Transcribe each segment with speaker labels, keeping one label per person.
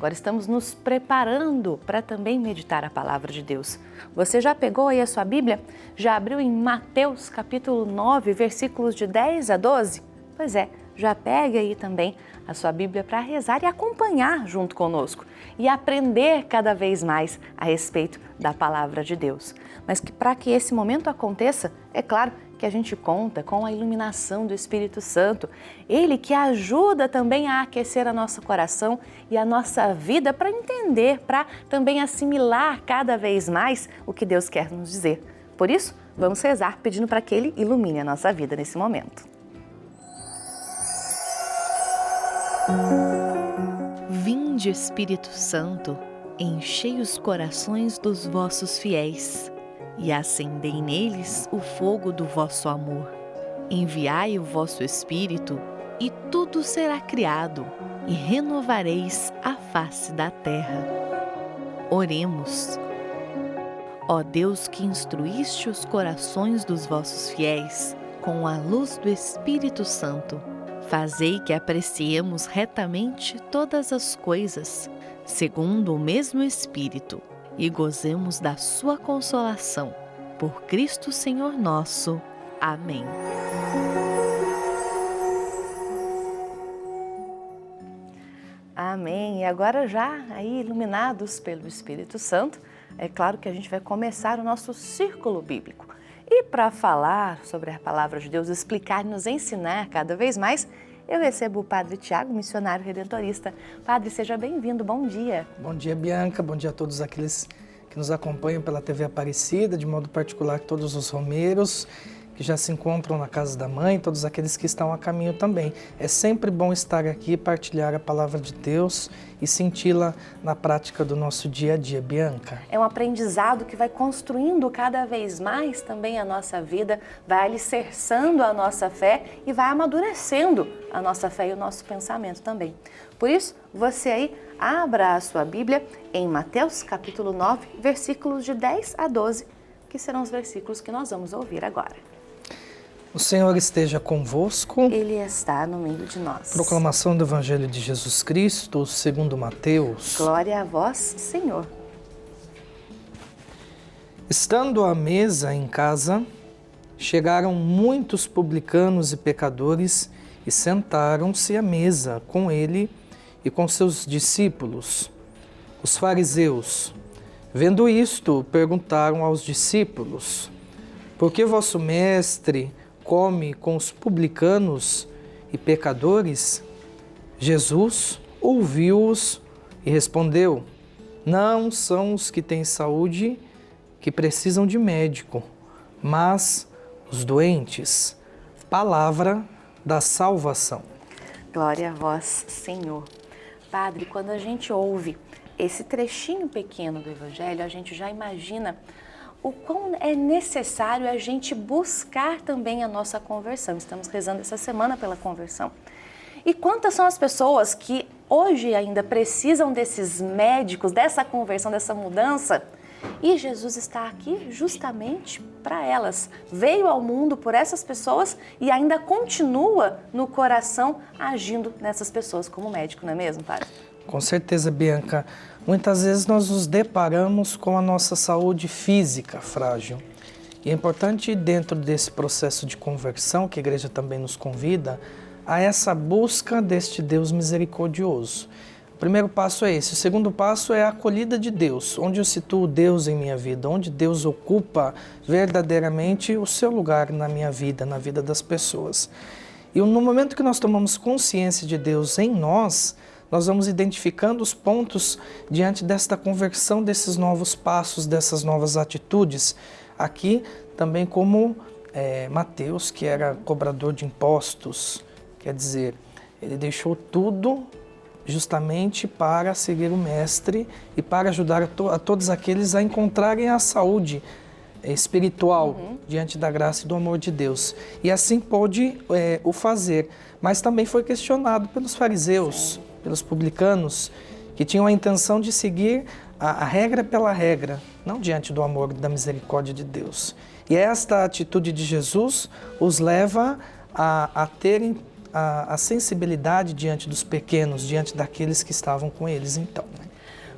Speaker 1: Agora estamos nos preparando para também meditar a palavra de Deus. Você já pegou aí a sua Bíblia? Já abriu em Mateus capítulo 9, versículos de 10 a 12? Pois é, já pegue aí também a sua Bíblia para rezar e acompanhar junto conosco e aprender cada vez mais a respeito da palavra de Deus. Mas que para que esse momento aconteça, é claro que a gente conta com a iluminação do Espírito Santo. Ele que ajuda também a aquecer o nosso coração e a nossa vida para entender, para também assimilar cada vez mais o que Deus quer nos dizer. Por isso, vamos rezar pedindo para que Ele ilumine a nossa vida nesse momento. Vinde, Espírito Santo, enchei os corações dos vossos fiéis e acendei neles o fogo do vosso amor. Enviai o vosso Espírito e tudo será criado e renovareis a face da terra. Oremos. Ó Deus que instruíste os corações dos vossos fiéis com a luz do Espírito Santo, fazei que apreciemos retamente todas as coisas, segundo o mesmo Espírito, e gozemos da sua consolação. Por Cristo Senhor nosso. Amém. Amém. E agora já aí iluminados pelo Espírito Santo, é claro que a gente vai começar o nosso círculo bíblico. E para falar sobre a palavra de Deus, explicar e nos ensinar cada vez mais, eu recebo o Padre Tiago, missionário redentorista. Padre, seja bem-vindo, bom dia.
Speaker 2: Bom dia, Bianca, bom dia a todos aqueles que nos acompanham pela TV Aparecida, de modo particular todos os romeiros que já se encontram na casa da mãe, todos aqueles que estão a caminho também. É sempre bom estar aqui, partilhar a palavra de Deus e senti-la na prática do nosso dia a dia, Bianca.
Speaker 1: É um aprendizado que vai construindo cada vez mais também a nossa vida, vai alicerçando a nossa fé e vai amadurecendo a nossa fé e o nosso pensamento também. Por isso, você aí abra a sua Bíblia em Mateus capítulo 9, versículos de 10 a 12, que serão os versículos que nós vamos ouvir agora.
Speaker 2: O Senhor esteja convosco.
Speaker 1: Ele está no meio de nós.
Speaker 2: Proclamação do Evangelho de Jesus Cristo, segundo Mateus.
Speaker 1: Glória a vós, Senhor.
Speaker 2: Estando à mesa em casa, chegaram muitos publicanos e pecadores e sentaram-se à mesa com ele e com seus discípulos. Os fariseus, vendo isto, perguntaram aos discípulos: por que vosso mestre come com os publicanos e pecadores? Jesus ouviu-os e respondeu: não são os que têm saúde que precisam de médico, mas os doentes. Palavra da salvação.
Speaker 1: Glória a vós, Senhor. Padre, quando a gente ouve esse trechinho pequeno do Evangelho, a gente já imagina o quão é necessário a gente buscar também a nossa conversão. Estamos rezando essa semana pela conversão. E quantas são as pessoas que hoje ainda precisam desses médicos, dessa conversão, dessa mudança? E Jesus está aqui justamente para elas. Veio ao mundo por essas pessoas e ainda continua no coração agindo nessas pessoas como médico, não é mesmo, Padre?
Speaker 2: Com certeza, Bianca. Muitas vezes nós nos deparamos com a nossa saúde física frágil. E é importante, dentro desse processo de conversão, que a igreja também nos convida, a essa busca deste Deus misericordioso. O primeiro passo é esse. O segundo passo é a acolhida de Deus, onde eu situo Deus em minha vida, onde Deus ocupa verdadeiramente o seu lugar na minha vida, na vida das pessoas. E no momento que nós tomamos consciência de Deus em nós vamos identificando os pontos diante desta conversão, desses novos passos, dessas novas atitudes. Aqui também como Mateus, que era cobrador de impostos, quer dizer, ele deixou tudo justamente para seguir o Mestre e para ajudar a todos aqueles a encontrarem a saúde espiritual diante da graça e do amor de Deus. E assim pôde o fazer, mas também foi questionado pelos fariseus,
Speaker 1: Sim.
Speaker 2: pelos publicanos, que tinham a intenção de seguir a regra pela regra, não diante do amor e da misericórdia de Deus. E esta atitude de Jesus os leva a terem a sensibilidade diante dos pequenos, diante daqueles que estavam com eles então.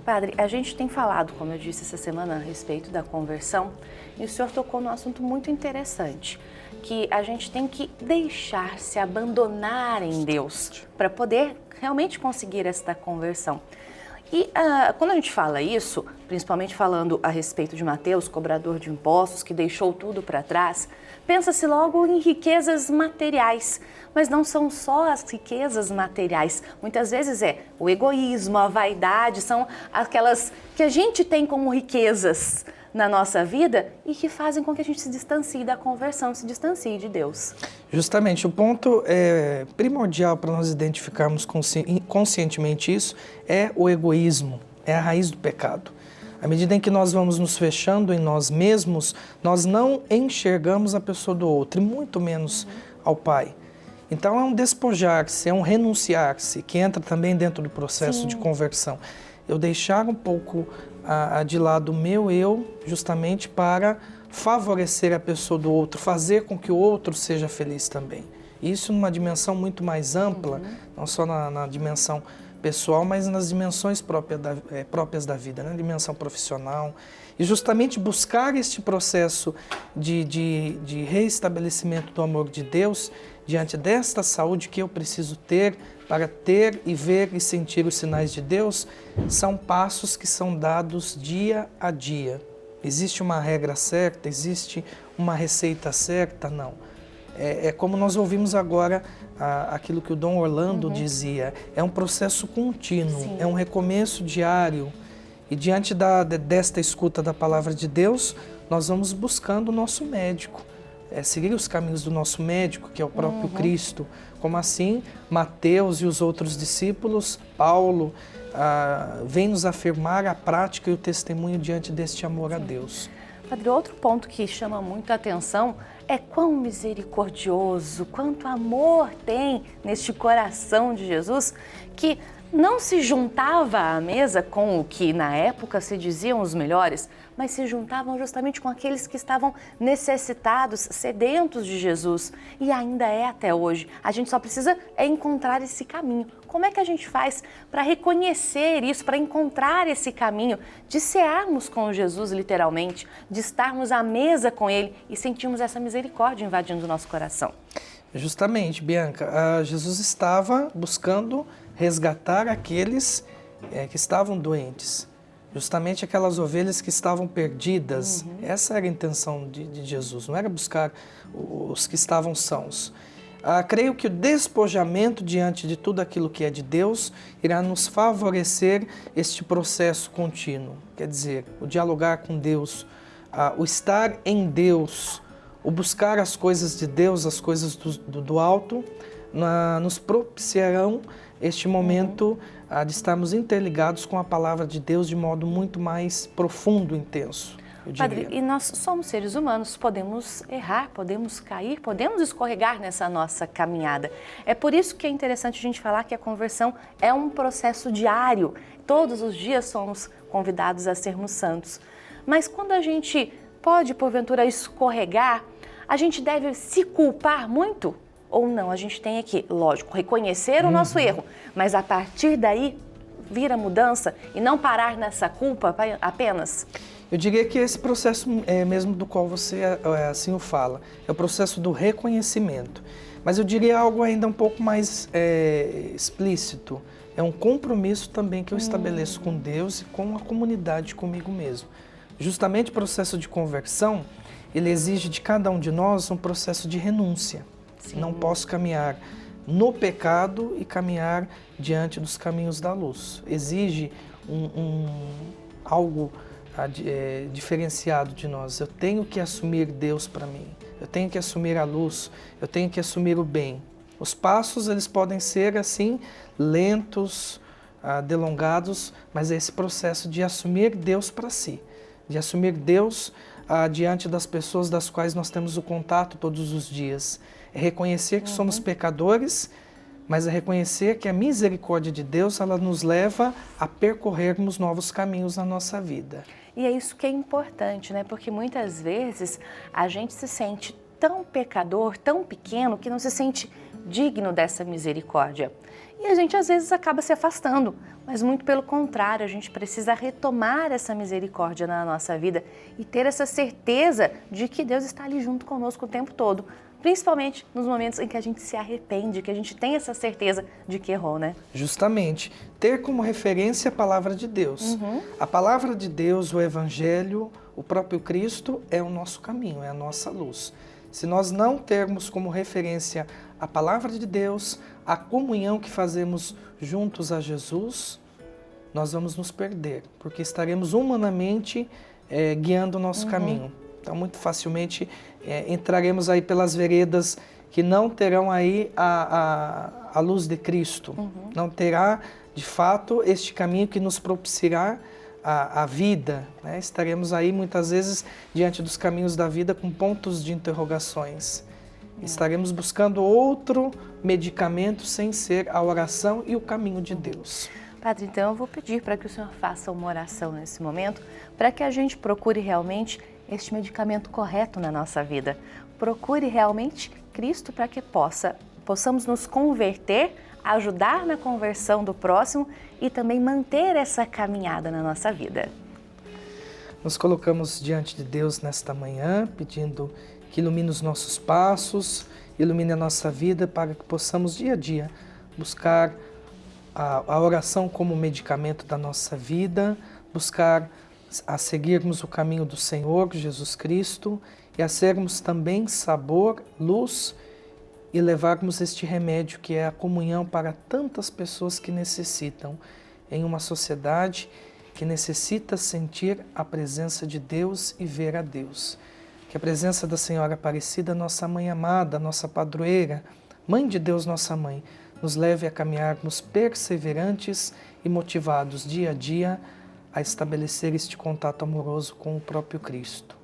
Speaker 1: Padre, a gente tem falado, como eu disse essa semana, a respeito da conversão, e o senhor tocou num assunto muito interessante, que a gente tem que deixar-se abandonar em Deus para poder realmente conseguir esta conversão. E quando a gente fala isso, principalmente falando a respeito de Mateus, cobrador de impostos, que deixou tudo para trás, pensa-se logo em riquezas materiais, mas não são só as riquezas materiais. Muitas vezes é o egoísmo, a vaidade, são aquelas que a gente tem como riquezas na nossa vida e que fazem com que a gente se distancie da conversão, se distancie de Deus.
Speaker 2: Justamente, o ponto primordial para nós identificarmos conscientemente isso é o egoísmo, é a raiz do pecado. À medida em que nós vamos nos fechando em nós mesmos, nós não enxergamos a pessoa do outro, e muito menos ao Pai. Então é um despojar-se, é um renunciar-se, que entra também dentro do processo de conversão. Eu deixar um pouco de lado o meu eu, justamente para favorecer a pessoa do outro, fazer com que o outro seja feliz também. Isso numa dimensão muito mais ampla, não só na dimensão pessoal, mas nas dimensões próprias da vida, na dimensão profissional. E justamente buscar este processo de reestabelecimento do amor de Deus diante desta saúde que eu preciso ter para ter e ver e sentir os sinais de Deus, são passos que são dados dia a dia. Existe uma regra certa? Existe uma receita certa? Não. É como nós ouvimos agora aquilo que o Dom Orlando dizia, é um processo contínuo, é um recomeço diário. E diante desta escuta da palavra de Deus, nós vamos buscando o nosso médico. Seguir os caminhos do nosso médico, que é o próprio Cristo. Como assim, Mateus e os outros discípulos, Paulo, vem nos afirmar a prática e o testemunho diante deste amor a Deus.
Speaker 1: Padre, outro ponto que chama muito a atenção é quão misericordioso, quanto amor tem neste coração de Jesus, que não se juntava à mesa com o que na época se diziam os melhores, mas se juntavam justamente com aqueles que estavam necessitados, sedentos de Jesus. E ainda é até hoje. A gente só precisa encontrar esse caminho. Como é que a gente faz para reconhecer isso, para encontrar esse caminho, de cearmos com Jesus literalmente, de estarmos à mesa com Ele e sentirmos essa misericórdia invadindo o nosso coração?
Speaker 2: Justamente, Bianca, Jesus estava buscando resgatar aqueles que estavam doentes, justamente aquelas ovelhas que estavam perdidas. Essa era a intenção de Jesus, não era buscar os que estavam sãos. Creio que o despojamento diante de tudo aquilo que é de Deus irá nos favorecer este processo contínuo. Quer dizer, o dialogar com Deus, o estar em Deus, o buscar as coisas de Deus, as coisas do alto, nos propiciarão este momento de estarmos interligados com a palavra de Deus de modo muito mais profundo, intenso, eu diria.
Speaker 1: Padre, e nós somos seres humanos, podemos errar, podemos cair, podemos escorregar nessa nossa caminhada. É por isso que é interessante a gente falar que a conversão é um processo diário. Todos os dias somos convidados a sermos santos. Mas quando a gente pode, porventura, escorregar, a gente deve se culpar muito? Ou não? A gente tem aqui, lógico, reconhecer o nosso erro, mas a partir daí vir a mudança e não parar nessa culpa apenas?
Speaker 2: Eu diria que esse processo mesmo do qual você assim o fala, é o processo do reconhecimento. Mas eu diria algo ainda um pouco mais explícito. É um compromisso também que eu estabeleço com Deus e com a comunidade, comigo mesmo. Justamente o processo de conversão, ele exige de cada um de nós um processo de renúncia. Sim. Não posso caminhar no pecado e caminhar diante dos caminhos da luz. Exige algo diferenciado de nós. Eu tenho que assumir Deus para mim. Eu tenho que assumir a luz. Eu tenho que assumir o bem. Os passos, eles podem ser assim, lentos, delongados, mas é esse processo de assumir Deus para si. De assumir Deus diante das pessoas das quais nós temos o contato todos os dias. É reconhecer que somos pecadores, mas é reconhecer que a misericórdia de Deus, ela nos leva a percorrermos novos caminhos na nossa vida.
Speaker 1: E é isso que é importante, né? Porque muitas vezes a gente se sente tão pecador, tão pequeno, que não se sente digno dessa misericórdia. E a gente às vezes acaba se afastando, mas muito pelo contrário, a gente precisa retomar essa misericórdia na nossa vida e ter essa certeza de que Deus está ali junto conosco o tempo todo, principalmente nos momentos em que a gente se arrepende, que a gente tem essa certeza de que errou, né?
Speaker 2: Justamente, ter como referência a palavra de Deus. A palavra de Deus, o Evangelho, o próprio Cristo é o nosso caminho, é a nossa luz. Se nós não termos como referência a palavra de Deus, a comunhão que fazemos juntos a Jesus, nós vamos nos perder, porque estaremos humanamente guiando o nosso caminho. Então, muito facilmente entraremos aí pelas veredas que não terão aí a luz de Cristo. Não terá, de fato, este caminho que nos propiciará a vida, né? Estaremos aí muitas vezes diante dos caminhos da vida com pontos de interrogações. Estaremos buscando outro medicamento sem ser a oração e o caminho de Deus.
Speaker 1: Padre, então eu vou pedir para que o Senhor faça uma oração nesse momento, para que a gente procure realmente este medicamento correto na nossa vida. Procure realmente Cristo para que possamos nos converter, ajudar na conversão do próximo e também manter essa caminhada na nossa vida.
Speaker 2: Nos colocamos diante de Deus nesta manhã, pedindo que ilumine os nossos passos, ilumine a nossa vida para que possamos dia a dia buscar a oração como medicamento da nossa vida, buscar a seguirmos o caminho do Senhor Jesus Cristo e a sermos também sabor, luz e levarmos este remédio que é a comunhão para tantas pessoas que necessitam em uma sociedade que necessita sentir a presença de Deus e ver a Deus. Que a presença da Senhora Aparecida, nossa mãe amada, nossa padroeira, Mãe de Deus, nossa mãe, nos leve a caminharmos perseverantes e motivados dia a dia a estabelecer este contato amoroso com o próprio Cristo.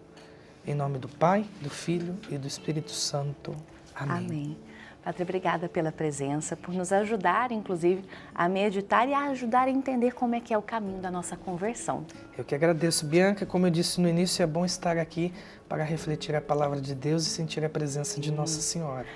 Speaker 2: Em nome do Pai, do Filho e do Espírito Santo. Amém.
Speaker 1: Amém. Padre, obrigada pela presença, por nos ajudar, inclusive, a meditar e a ajudar a entender como é que é o caminho da nossa conversão.
Speaker 2: Eu que agradeço, Bianca. Como eu disse no início, é bom estar aqui para refletir a palavra de Deus e sentir a presença de Nossa Senhora.